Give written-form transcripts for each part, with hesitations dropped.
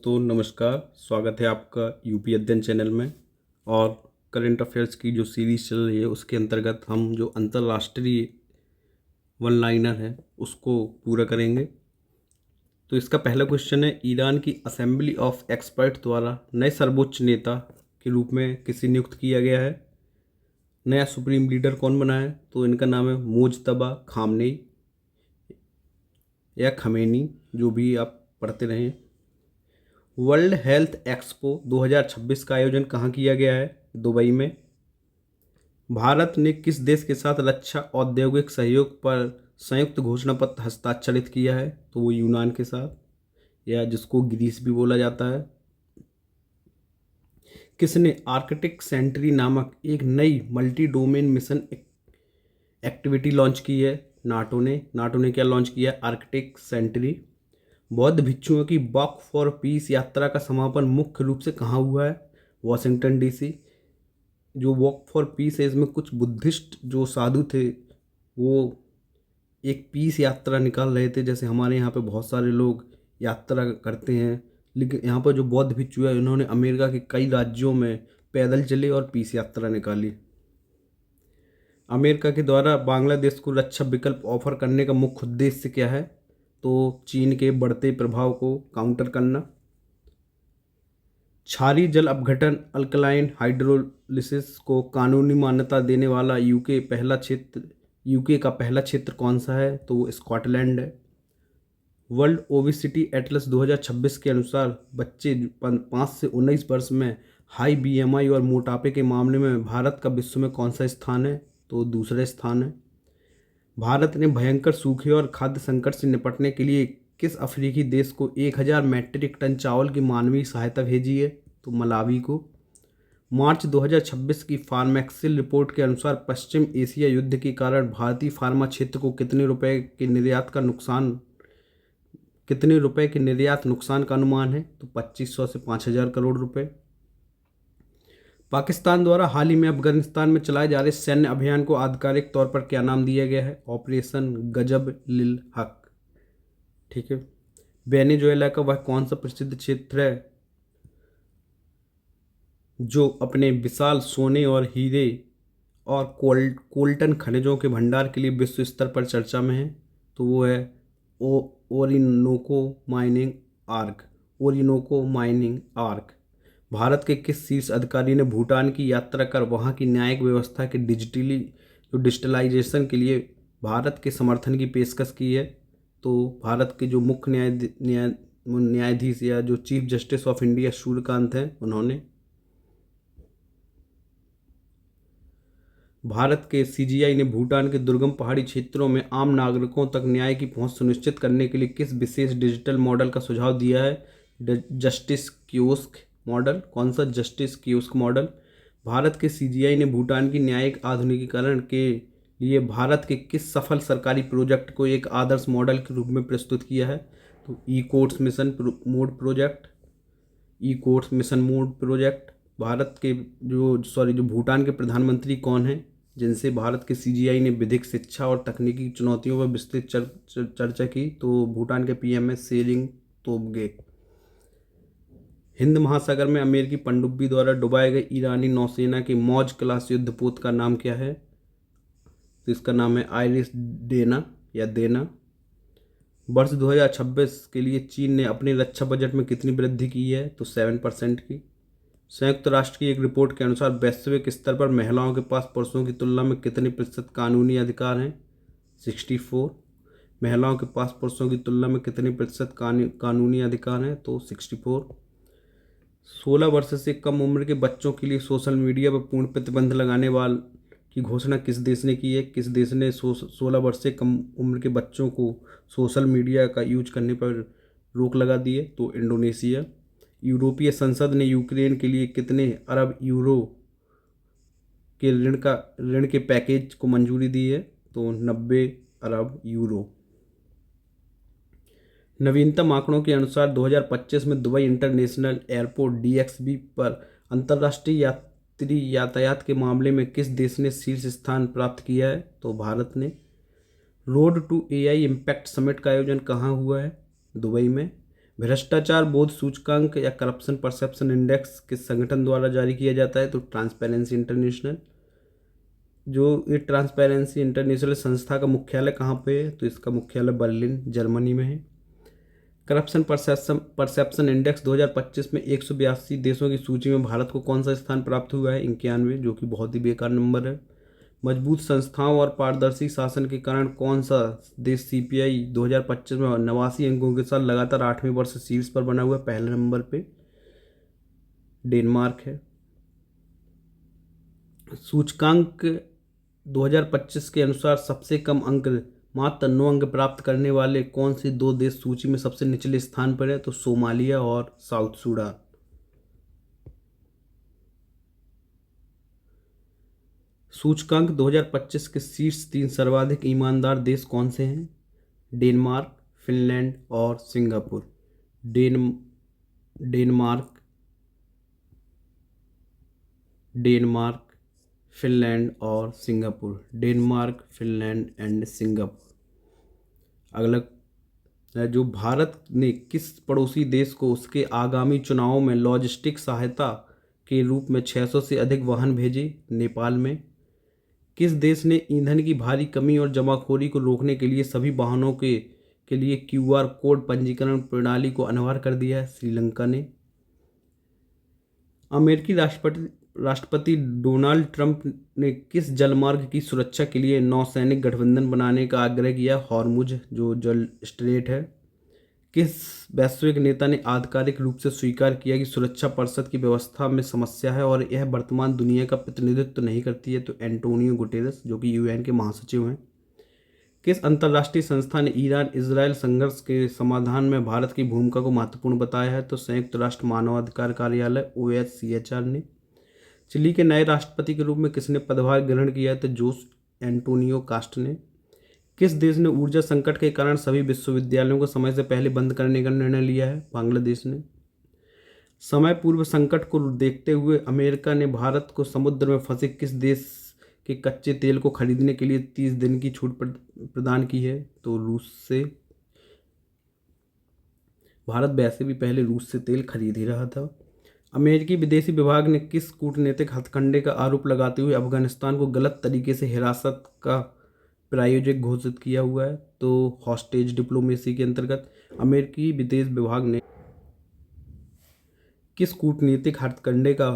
दोस्तों नमस्कार। स्वागत है आपका यूपी अध्ययन चैनल में। और करंट अफेयर्स की जो सीरीज़ चल रही है उसके अंतर्गत हम जो अंतर्राष्ट्रीय वन लाइनर है उसको पूरा करेंगे। तो इसका पहला क्वेश्चन है, ईरान की असेंबली ऑफ एक्सपर्ट द्वारा नए सर्वोच्च नेता के रूप में किसे नियुक्त किया गया है? नया सुप्रीम लीडर कौन बना है? तो इनका नाम है मुज्तबा खामनेई या खमेनी, जो भी आप पढ़ते रहें। वर्ल्ड हेल्थ एक्सपो 2026 का आयोजन कहाँ किया गया है? दुबई में। भारत ने किस देश के साथ रक्षा औद्योगिक सहयोग पर संयुक्त घोषणा पत्र हस्ताक्षरित किया है? तो वो यूनान के साथ, या जिसको ग्रीस भी बोला जाता है। किसने आर्कटिक सेंट्री नामक एक नई multi domain mission activity launch की है? नाटो ने क्या लॉन्च किया? Arctic sentry. बौद्ध भिक्षुओं की वॉक फॉर पीस यात्रा का समापन मुख्य रूप से कहाँ हुआ है? Washington DC. जो वॉक फॉर पीस है इसमें कुछ बुद्धिस्ट जो साधु थे वो एक पीस यात्रा निकाल रहे थे। जैसे हमारे यहाँ पे बहुत सारे लोग यात्रा करते हैं, लेकिन यहाँ पर जो बौद्ध भिक्षु है इन्होंने अमेरिका के कई राज्यों में पैदल चले और पीस यात्रा निकाली। अमेरिका के द्वारा बांग्लादेश को रक्षा विकल्प ऑफर करने का मुख्य उद्देश्य क्या है? तो चीन के बढ़ते प्रभाव को काउंटर करना। क्षारीय जल अपघटन अल्कलाइन हाइड्रोलिसिस को कानूनी मान्यता देने वाला यूके का पहला क्षेत्र कौन सा है? तो वो स्कॉटलैंड है। वर्ल्ड ओबेसिटी एटलस 2026 के अनुसार बच्चे 5 से 19 वर्ष में हाई बीएमआई और मोटापे के मामले में भारत का विश्व में कौन सा स्थान है? तो दूसरा स्थान है। भारत ने भयंकर सूखे और खाद्य संकट से निपटने के लिए किस अफ्रीकी देश को 1000 मैट्रिक टन चावल की मानवीय सहायता भेजी है? तो मलावी को। मार्च 2026 की फार्मैक्सिल रिपोर्ट के अनुसार पश्चिम एशिया युद्ध के कारण भारतीय फार्मा क्षेत्र को कितने रुपए के निर्यात नुकसान का अनुमान है? तो 2500 से 5000 करोड़ रुपए। पाकिस्तान द्वारा हाल ही में अफगानिस्तान में चलाए जा रहे सैन्य अभियान को आधिकारिक तौर पर क्या नाम दिया गया है? ऑपरेशन गजब लिल हक। ठीक है। वेनेजुएला का वह कौन सा प्रसिद्ध क्षेत्र है जो अपने विशाल सोने और हीरे और कोल्टन खनिजों के भंडार के लिए विश्व स्तर पर चर्चा में है? तो वो है ओरिनोको माइनिंग आर्क। भारत के किस शीर्ष अधिकारी ने भूटान की यात्रा कर वहाँ की न्यायिक व्यवस्था के डिजिटलाइजेशन के लिए भारत के समर्थन की पेशकश की है? तो भारत के जो मुख्य न्यायाधीश या जो chief justice of India Suryakant हैं उन्होंने। भारत के सीजीआई ने भूटान के दुर्गम पहाड़ी क्षेत्रों में आम नागरिकों तक न्याय की पहुंच सुनिश्चित करने के लिए किस विशेष डिजिटल मॉडल का सुझाव दिया है? Justice kiosk model. कौन सा? Justice kiosk model. भारत के सीजीआई ने भूटान की न्यायिक आधुनिकीकरण के लिए भारत के किस सफल सरकारी प्रोजेक्ट को एक आदर्श मॉडल के रूप में प्रस्तुत किया है? तो e courts mission mode project. Bharat के जो भूटान के प्रधानमंत्री कौन हैं जिनसे भारत के सीजीआई ने विधिक शिक्षा और तकनीकी चुनौतियों पर विस्तृत चर्चा की? तो भूटान के पीएम है सेरिंग तोब्गे। हिंद महासागर में अमेरिकी पनडुब्बी द्वारा डुबाए गए ईरानी नौसेना के मौज क्लास युद्धपोत का नाम क्या है? तो इसका नाम है आइरिस डेना या देना। वर्ष 2026 के लिए चीन ने अपने रक्षा बजट में कितनी वृद्धि की है? तो 7% की। संयुक्त राष्ट्र की एक रिपोर्ट के अनुसार वैश्विक स्तर पर महिलाओं के पास पुरुषों की तुलना में कितने प्रतिशत कानूनी अधिकार हैं? 64। महिलाओं के पास पुरुषों की तुलना में कितने प्रतिशत कानूनी अधिकार हैं? तो 64। 16 वर्ष से कम उम्र के बच्चों के लिए सोशल मीडिया पर पूर्ण प्रतिबंध लगाने वाल की घोषणा किस देश ने की है? किस देश ने 16 वर्ष से कम उम्र के बच्चों को सोशल मीडिया का यूज करने पर रोक लगा दी है? तो इंडोनेशिया। यूरोपीय संसद ने यूक्रेन के लिए कितने अरब यूरो के ऋण के पैकेज को मंजूरी दी है? तो 90 अरब यूरो। नवीनतम आंकड़ों के अनुसार 2025 में दुबई इंटरनेशनल एयरपोर्ट डीएक्सबी पर अंतर्राष्ट्रीय यात्री यातायात के मामले में किस देश ने शीर्ष स्थान प्राप्त किया है? तो भारत ने। Road to AI impact summit का आयोजन कहाँ हुआ है? दुबई में। भ्रष्टाचार बोध सूचकांक या करप्शन परसेप्शन इंडेक्स किस संगठन द्वारा जारी किया जाता है? तो ट्रांसपेरेंसी इंटरनेशनल। जो ये ट्रांसपेरेंसी इंटरनेशनल संस्था का मुख्यालय कहाँ पे है? तो इसका मुख्यालय बर्लिन जर्मनी में है। करप्शन परसेप्शन इंडेक्स 2025 में 182 देशों की सूची में भारत को कौन सा स्थान प्राप्त हुआ है? 91, जो कि बहुत ही बेकार नंबर है। मजबूत संस्थाओं और पारदर्शी शासन के कारण कौन सा देश सीपीआई 2025 में 89 अंकों के साथ लगातार 8वें वर्ष शीर्ष पर बना हुआ है? पहले नंबर पे डेनमार्क है। सूचकांक 2025 के अनुसार सबसे कम अंक मात्र 9 अंक प्राप्त करने वाले कौन से दो देश सूची में सबसे निचले स्थान पर है? तो सोमालिया और साउथ सूडान। सूचकांक 2025 के शीर्ष 3 सर्वाधिक ईमानदार देश कौन से हैं? डेनमार्क, फिनलैंड और सिंगापुर। डेनमार्क, फिनलैंड और Singapore. Denmark, Finland and Singapore. अगला, जो भारत ने किस पड़ोसी देश को उसके आगामी चुनावों में लॉजिस्टिक सहायता के रूप में 600 से अधिक वाहन भेजे? नेपाल में। किस देश ने ईंधन की भारी कमी और जमाखोरी को रोकने के लिए सभी वाहनों के लिए क्यूआर कोड पंजीकरण प्रणाली को अनिवार्य कर दिया है? श्रीलंका ने। अमेरिकी राष्ट्रपति डोनाल्ड ट्रंप ने किस जलमार्ग की सुरक्षा के लिए नौसैनिक गठबंधन बनाने का आग्रह किया? हॉर्मुज जो जल स्ट्रेट है। किस वैश्विक नेता ने आधिकारिक रूप से स्वीकार किया कि सुरक्षा परिषद की व्यवस्था में समस्या है और यह वर्तमान दुनिया का प्रतिनिधित्व नहीं करती है? तो एंटोनियो गुटेरेस, जो कि यूएन के महासचिव हैं। किस अंतर्राष्ट्रीय संस्था ने ईरान इजरायल संघर्ष के समाधान में भारत की भूमिका को महत्वपूर्ण बताया है? तो संयुक्त राष्ट्र मानवाधिकार कार्यालय OHCHR ने। चिली के नए राष्ट्रपति के रूप में किसने पदभार ग्रहण किया है? तो जोस एंटोनियो कास्ट ने। किस देश ने ऊर्जा संकट के कारण सभी विश्वविद्यालयों को समय से पहले बंद करने का निर्णय लिया है? बांग्लादेश ने। समय पूर्व संकट को देखते हुए अमेरिका ने भारत को समुद्र में फंसे किस देश के कच्चे तेल को खरीदने के लिए 30 दिन की छूट प्रदान की है? तो रूस से। भारत वैसे भी पहले रूस से तेल खरीद ही रहा था। अमेरिकी विदेशी विभाग ने किस कूटनीतिक हथकंडे का आरोप लगाते हुए अफगानिस्तान को गलत तरीके से हिरासत का प्रायोजक घोषित किया हुआ है? तो हॉस्टेज डिप्लोमेसी के अंतर्गत अमेरिकी विदेश विभाग ने किस कूटनीतिक हथकंडे का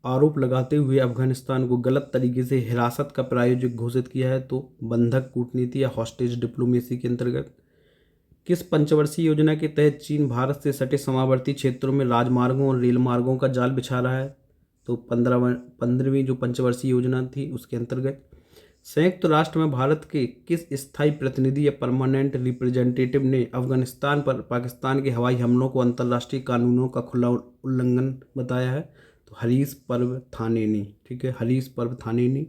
आरोप लगाते हुए अफगानिस्तान को गलत तरीके से हिरासत का प्रायोजक घोषित किया है? तो बंधक कूटनीति या हॉस्टेज डिप्लोमेसी के अंतर्गत। किस पंचवर्षीय योजना के तहत चीन भारत से सटे सीमावर्ती क्षेत्रों में राजमार्गों और रेल मार्गों का जाल बिछा रहा है? तो 15वीं जो पंचवर्षीय योजना थी उसके अंतर्गत। संयुक्त राष्ट्र में भारत के किस स्थायी प्रतिनिधि या परमानेंट रिप्रेजेंटेटिव ने अफगानिस्तान पर पाकिस्तान के हवाई हमलों को अंतर्राष्ट्रीय कानूनों का खुला उल्लंघन बताया है? तो हरीश पर्व थानेनी। ठीक है, हरीश पर्व थानेनी।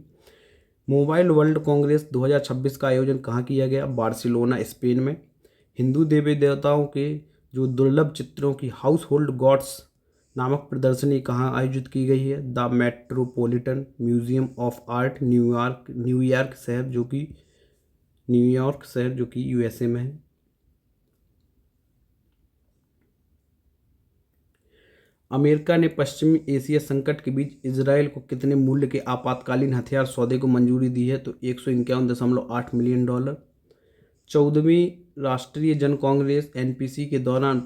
मोबाइल वर्ल्ड कांग्रेस 2026 का आयोजन कहाँ किया गया? बार्सिलोना, स्पेन में। हिंदू देवी देवताओं के जो दुर्लभ चित्रों की हाउस होल्ड गॉड्स नामक प्रदर्शनी कहाँ आयोजित की गई है? The metropolitan museum of art, New York शहर जो कि यूएसए में है। अमेरिका ने पश्चिमी एशिया संकट के बीच इजरायल को कितने मूल्य के आपातकालीन हथियार सौदे को मंजूरी दी है? तो $151.8 मिलियन। 14वीं राष्ट्रीय जन कांग्रेस NPC के दौरान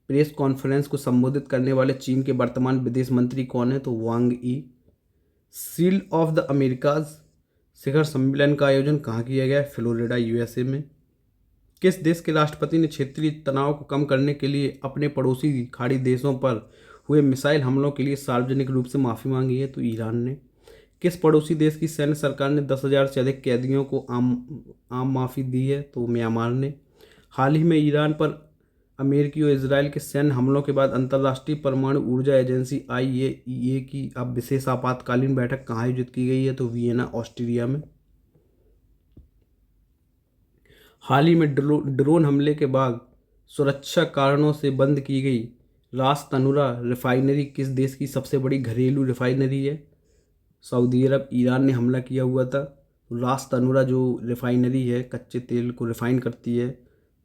प्रेस कॉन्फ्रेंस को संबोधित करने वाले चीन के वर्तमान विदेश मंत्री कौन है? तो वांग ई। शील्ड ऑफ द अमेरिकाज शिखर सम्मेलन का आयोजन कहाँ किया गया? फ्लोरिडा, USA में। किस देश के राष्ट्रपति ने क्षेत्रीय तनाव को कम करने के लिए अपने पड़ोसी खाड़ी देशों पर हुए मिसाइल हमलों के लिए सार्वजनिक रूप से माफ़ी मांगी है? तो ईरान ने। किस पड़ोसी देश की सैन्य सरकार ने 10,000 से अधिक कैदियों को आम माफ़ी दी है? तो म्यांमार ने। हाल ही में ईरान पर अमेरिकी और इजरायल के सैन्य हमलों के बाद अंतर्राष्ट्रीय परमाणु ऊर्जा एजेंसी IAEA की अब विशेष आपातकालीन बैठक कहाँ आयोजित की गई है? तो वियना, ऑस्ट्रिया में। हाल ही में ड्रोन हमले के बाद सुरक्षा कारणों से बंद की गई रास तनुरा रिफाइनरी किस देश की सबसे बड़ी घरेलू रिफाइनरी है? सऊदी अरब। ईरान ने हमला किया हुआ था। रास तनुरा जो रिफाइनरी है, कच्चे तेल को रिफाइन करती है,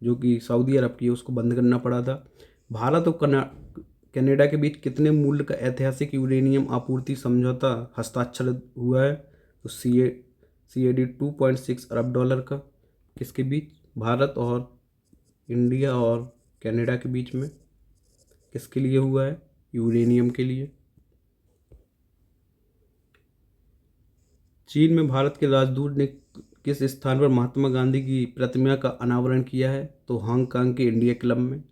जो कि सऊदी अरब की है, उसको बंद करना पड़ा था। भारत और कनाडा के बीच कितने मूल्य का ऐतिहासिक यूरेनियम आपूर्ति समझौता हस्ताक्षरित हुआ है? तो CAD 2.6 अरब डॉलर का। किसके बीच? भारत और इंडिया और कनाडा के बीच में। किसके लिए हुआ है? यूरेनियम के लिए। चीन में भारत के राजदूत ने किस स्थान पर महात्मा गांधी की प्रतिमा का अनावरण किया है? तो हांगकांग के इंडिया क्लब में।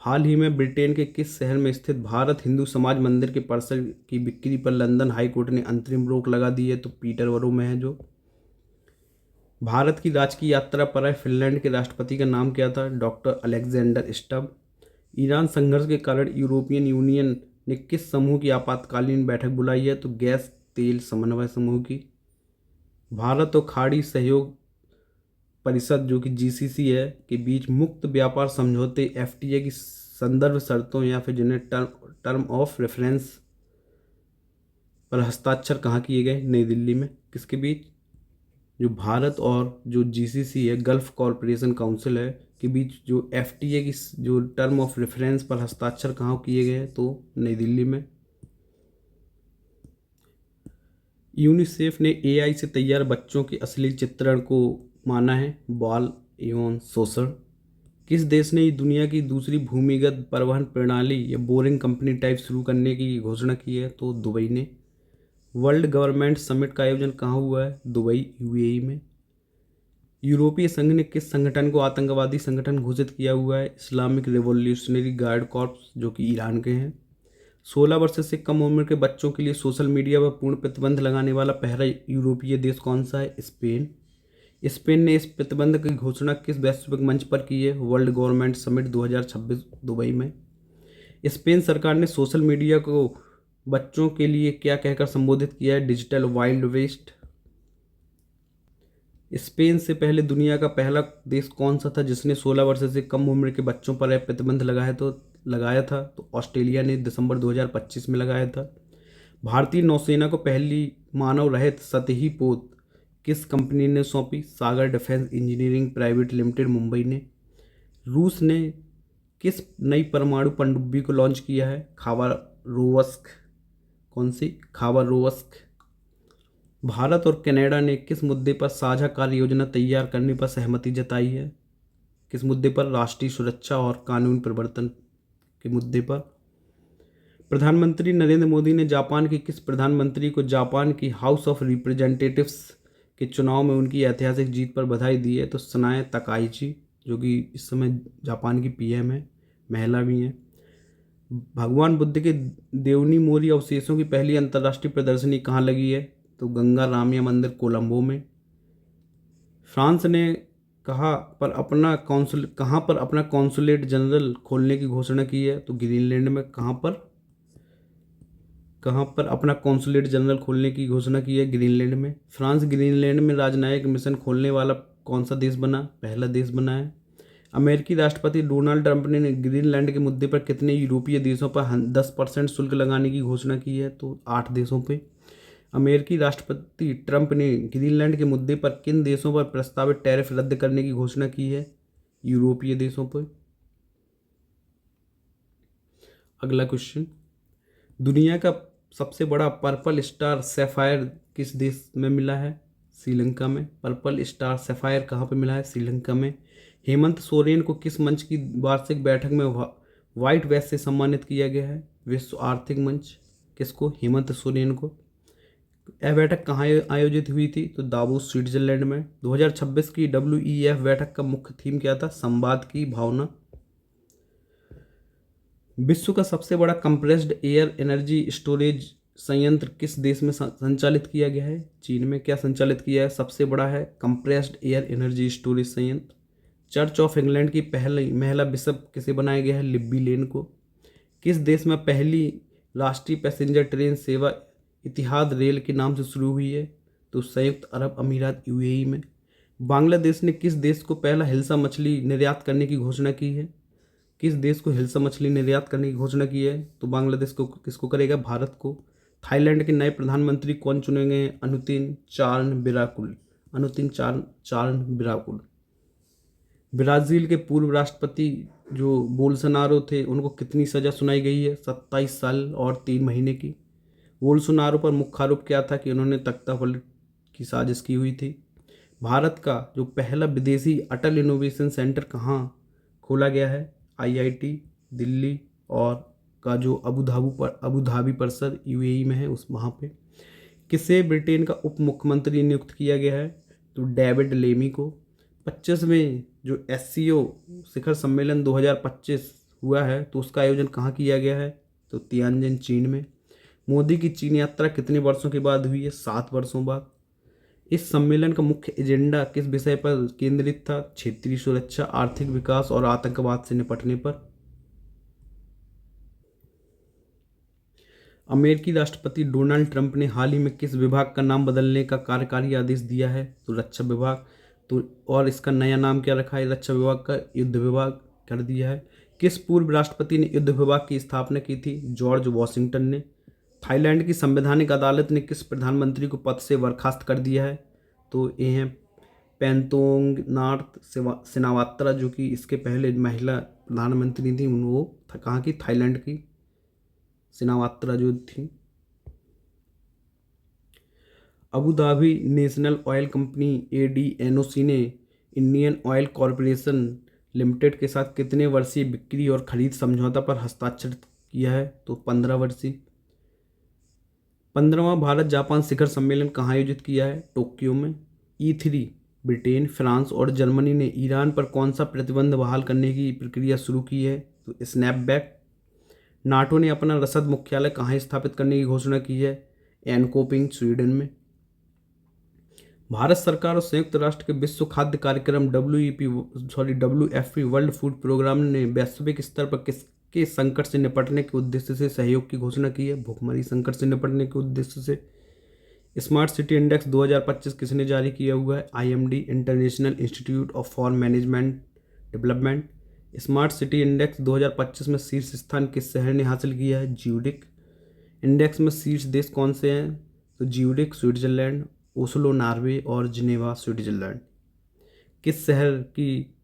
हाल ही में ब्रिटेन के किस शहर में स्थित भारत हिंदू समाज मंदिर के परिसर की बिक्री पर लंदन हाई कोर्ट ने अंतरिम रोक लगा दी है? तो पीटरबरो में है जो। भारत की राजकीय यात्रा पर आए फिनलैंड के राष्ट्रपति का नाम क्या था? Doctor Alexander Stubb. ईरान संघर्ष के कारण यूरोपियन यूनियन ने किस समूह की आपातकालीन बैठक बुलाई है? तो गैस तेल समन्वय समूह की। भारत और खाड़ी सहयोग परिषद जो कि GCC है के बीच मुक्त व्यापार समझौते FTA की संदर्भ शर्तों या फिर जिन्हें टर्म ऑफ रेफरेंस पर हस्ताक्षर कहाँ किए गए? नई दिल्ली में। किसके बीच? जो भारत और जो GCC है, गल्फ कॉरपोरेशन काउंसिल है, के बीच जो FTA की जो टर्म ऑफ रेफरेंस पर हस्ताक्षर कहाँ किए गए? तो नई दिल्ली में। यूनिसेफ ने AI से तैयार बच्चों के अश्लील चित्रण को माना है बाल यौन शोषण। किस देश ने दुनिया की दूसरी भूमिगत परिवहन प्रणाली या बोरिंग कंपनी टाइप शुरू करने की घोषणा की है? तो दुबई ने। वर्ल्ड गवर्नमेंट समिट का आयोजन कहाँ हुआ है? दुबई UAE में। यूरोपीय संघ ने किस संगठन को आतंकवादी संगठन घोषित किया हुआ है? इस्लामिक रिवॉल्यूशनरी गार्ड कॉर्प्स जो कि ईरान के हैं। 16 वर्ष से कम उम्र के बच्चों के लिए सोशल मीडिया पर पूर्ण प्रतिबंध लगाने वाला पहला यूरोपीय देश कौन सा है? स्पेन। स्पेन ने इस प्रतिबंध की घोषणा किस वैश्विक मंच पर की है? वर्ल्ड गवर्नमेंट समिट 2026 दुबई में। स्पेन सरकार ने सोशल मीडिया को बच्चों के लिए क्या कहकर संबोधित किया है? Digital Wild West. स्पेन से पहले दुनिया का पहला देश कौन सा था जिसने 16 वर्ष से कम उम्र के बच्चों पर प्रतिबंध लगाया था? तो ऑस्ट्रेलिया ने दिसंबर 2025 में लगाया था। भारतीय नौसेना को पहली मानव रहित सतही पोत किस कंपनी ने सौंपी? Sagar defence engineering private limited Mumbai ने। रूस ने किस नई परमाणु पनडुब्बी को लॉन्च किया है? खाबारोव्स्क। कौन सी? खाबारोव्स्क। भारत और कनाडा ने किस मुद्दे पर साझा कार्य योजना तैयार करने पर सहमति जताई है? किस मुद्दे पर? राष्ट्रीय सुरक्षा और कानून प्रवर्तन के मुद्दे पर। प्रधानमंत्री नरेंद्र मोदी ने जापान के किस प्रधानमंत्री को जापान की हाउस ऑफ रिप्रेजेंटेटिव्स के चुनाव में उनकी ऐतिहासिक जीत पर बधाई दी है? तो सनाए तकाइची जो कि इस समय जापान की PM है, महिला भी हैं। भगवान बुद्ध के देवनी मोरी अवशेषों की पहली अंतर्राष्ट्रीय प्रदर्शनी कहाँ लगी है? तो गंगा रामिया मंदिर कोलंबो में। फ्रांस ने कहाँ पर अपना कॉन्सुलेट जनरल खोलने की घोषणा की है? तो ग्रीनलैंड में। कहाँ पर अपना कॉन्सुलेट जनरल खोलने की घोषणा की है? ग्रीनलैंड में। फ्रांस ग्रीनलैंड में राजनयिक मिशन खोलने वाला कौन सा देश बना? पहला देश बना है। अमेरिकी राष्ट्रपति डोनाल्ड ट्रंप ने ग्रीनलैंड के मुद्दे पर कितने यूरोपीय देशों पर 10% शुल्क लगाने की घोषणा की है? तो 8 देशों पर। अमेरिकी राष्ट्रपति ट्रंप ने ग्रीनलैंड के मुद्दे पर किन देशों पर प्रस्तावित टैरिफ रद्द करने की घोषणा की है? यूरोपीय देशों पर। अगला क्वेश्चन, दुनिया का सबसे बड़ा पर्पल स्टार सैफायर किस देश में मिला है? श्रीलंका में। पर्पल स्टार सैफायर कहाँ पे मिला है? श्रीलंका में। हेमंत सोरेन को किस मंच की वार्षिक बैठक में व्हाइट वेस्ट से सम्मानित किया गया है? विश्व आर्थिक मंच। किसको? हेमंत सोरेन को। यह बैठक कहाँ आयोजित हुई थी? तो दावोस स्विट्जरलैंड में। 2026 की WEF बैठक का मुख्य थीम क्या था? संवाद की भावना। विश्व का सबसे बड़ा कंप्रेस्ड एयर एनर्जी स्टोरेज संयंत्र किस देश में संचालित किया गया है? चीन में। क्या संचालित किया है? सबसे बड़ा है कंप्रेस्ड एयर एनर्जी स्टोरेज संयंत्र। चर्च ऑफ इंग्लैंड की पहली महिला बिशप किसे बनाया गया है? लिब्बी लेन को। किस देश में पहली राष्ट्रीय पैसेंजर ट्रेन सेवा इतिहाद रेल के नाम से शुरू हुई है? तो संयुक्त अरब अमीरात UAE में। बांग्लादेश ने किस देश को पहला हिल्सा मछली निर्यात करने की घोषणा की है? किस देश को हिल्सा मछली निर्यात करने की घोषणा की है? तो बांग्लादेश को। किसको करेगा? भारत को। थाईलैंड के नए प्रधानमंत्री कौन चुने गए हैं? अनुतिन चार्न विराकुल। ब्राज़ील के पूर्व राष्ट्रपति जो बोल्सोनारो थे उनको कितनी सज़ा सुनाई गई है? 27 साल और 3 महीने की। बोल्सोनारो पर मुख्य आरोप क्या था कि उन्होंने तख्तापलट की साजिश की हुई थी। भारत का जो पहला विदेशी अटल इनोवेशन सेंटर कहाँ खोला गया है? IIT दिल्ली और का जो अबू धाबी परिसर UAE में है उस वहाँ पे। किसे ब्रिटेन का उप मुख्यमंत्री नियुक्त किया गया है? तो डेविड लेमी को। 25वें जो SCO शिखर सम्मेलन 2025 हुआ है तो उसका आयोजन कहाँ किया गया है? तो तियानजिन चीन में। मोदी की चीन यात्रा कितने वर्षों के बाद हुई है? 7 वर्षों बाद। इस सम्मेलन का मुख्य एजेंडा किस विषय पर केंद्रित था? क्षेत्रीय सुरक्षा, आर्थिक विकास और आतंकवाद से निपटने पर। अमेरिकी राष्ट्रपति डोनाल्ड ट्रंप ने हाल ही में किस विभाग का नाम बदलने का कार्यकारी आदेश दिया है? तो रक्षा विभाग। तो और इसका नया नाम क्या रखा है? रक्षा विभाग का युद्ध विभाग कर दिया है। किस पूर्व राष्ट्रपति ने युद्ध विभाग की स्थापना की थी? जॉर्ज वॉशिंगटन ने। थाईलैंड की संवैधानिक अदालत ने किस प्रधानमंत्री को पद से बर्खास्त कर दिया है? तो ये हैं पेंतोंगनार्त सिनावात्रा, जो कि इसके पहले महिला प्रधानमंत्री थी। वो कहाँ की? थाईलैंड की सिनावात्रा जो थी। Abu Dhabi national oil company ADNOC ने इंडियन ऑयल कॉरपोरेशन लिमिटेड के साथ कितने वर्षीय बिक्री और खरीद समझौता पर हस्ताक्षर किया है? तो 15 वर्षीय। 15वां भारत जापान शिखर सम्मेलन कहाँ आयोजित किया है? टोक्यो में। E3 ब्रिटेन, फ्रांस और जर्मनी ने ईरान पर कौन सा प्रतिबंध बहाल करने की प्रक्रिया शुरू की है? तो स्नैपबैक। नाटो ने अपना रसद मुख्यालय कहाँ स्थापित करने की घोषणा की है? एनकोपिंग, स्वीडन में। भारत सरकार और संयुक्त राष्ट्र के विश्व खाद्य कार्यक्रम WFP वर्ल्ड फूड प्रोग्राम ने वैश्विक स्तर पर किसके संकट से निपटने के उद्देश्य से सहयोग की घोषणा की है? भुखमरी संकट से निपटने के उद्देश्य से। स्मार्ट सिटी इंडेक्स 2025 किसने जारी किया हुआ है? IMD, international institute for management development. Smart city index 2025 में शीर्ष स्थान किस शहर ने हासिल किया है? ज्यूरिख। इंडेक्स में शीर्ष देश कौन से हैं? तो ज्यूरिख स्विट्जरलैंड, ओस्लो नॉर्वे और जिनेवा स्विट्जरलैंड। किस शहर की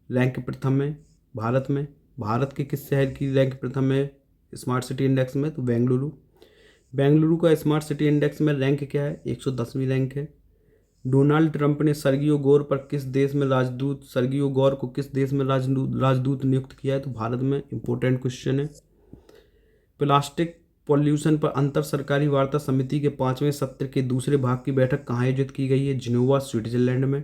रैंक प्रथम है भारत में? भारत के किस शहर की रैंक प्रथम है स्मार्ट सिटी इंडेक्स में? तो बेंगलुरु। बेंगलुरु का स्मार्ट सिटी इंडेक्स में रैंक क्या है? 110वीं रैंक है। डोनाल्ड ट्रंप ने सर्गियो गौर को किस देश में राजदूत नियुक्त किया है? तो भारत में। इंपॉर्टेंट क्वेश्चन है। प्लास्टिक पॉल्यूशन पर अंतर सरकारी वार्ता समिति के 5वें सत्र के दूसरे भाग की बैठक कहाँ आयोजित की गई है? जिनेवा, स्विट्जरलैंड में।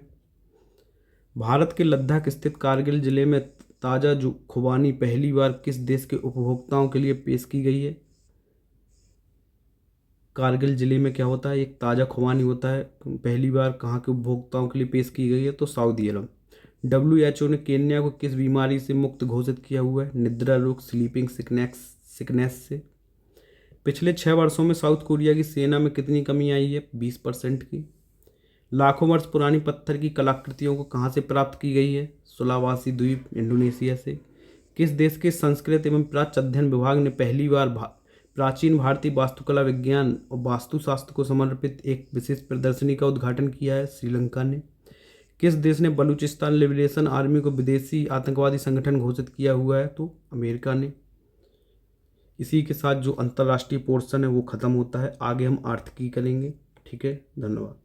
भारत के लद्दाख स्थित कारगिल जिले में ताज़ा खुबानी पहली बार किस देश के उपभोक्ताओं के लिए पेश की गई है? कारगिल जिले में क्या होता है? एक ताज़ा खुबानी होता है, पहली बार कहाँ के उपभोक्ताओं के लिए पेश की गई है? तो सऊदी अरब। WHO ने केन्या को किस बीमारी से मुक्त घोषित किया हुआ है? निद्रा रोग, स्लीपिंग सिकनेस से। पिछले 6 वर्षों में साउथ कोरिया की सेना में कितनी कमी आई है? 20% की। लाखों वर्ष पुरानी पत्थर की कलाकृतियों को कहाँ से प्राप्त की गई है? सुलावासी द्वीप, इंडोनेशिया से। किस देश के संस्कृत एवं प्राच्य अध्ययन विभाग ने पहली बार प्राचीन भारतीय वास्तुकला विज्ञान और वास्तुशास्त्र को समर्पित एक विशेष प्रदर्शनी का उद्घाटन किया है? श्रीलंका ने। किस देश ने बलूचिस्तान लिबरेशन आर्मी को विदेशी आतंकवादी संगठन घोषित किया हुआ है? तो अमेरिका ने। इसी के साथ जो अंतर्राष्ट्रीय पोर्शन है वो ख़त्म होता है। आगे हम आर्थिकी करेंगे। ठीक है, धन्यवाद।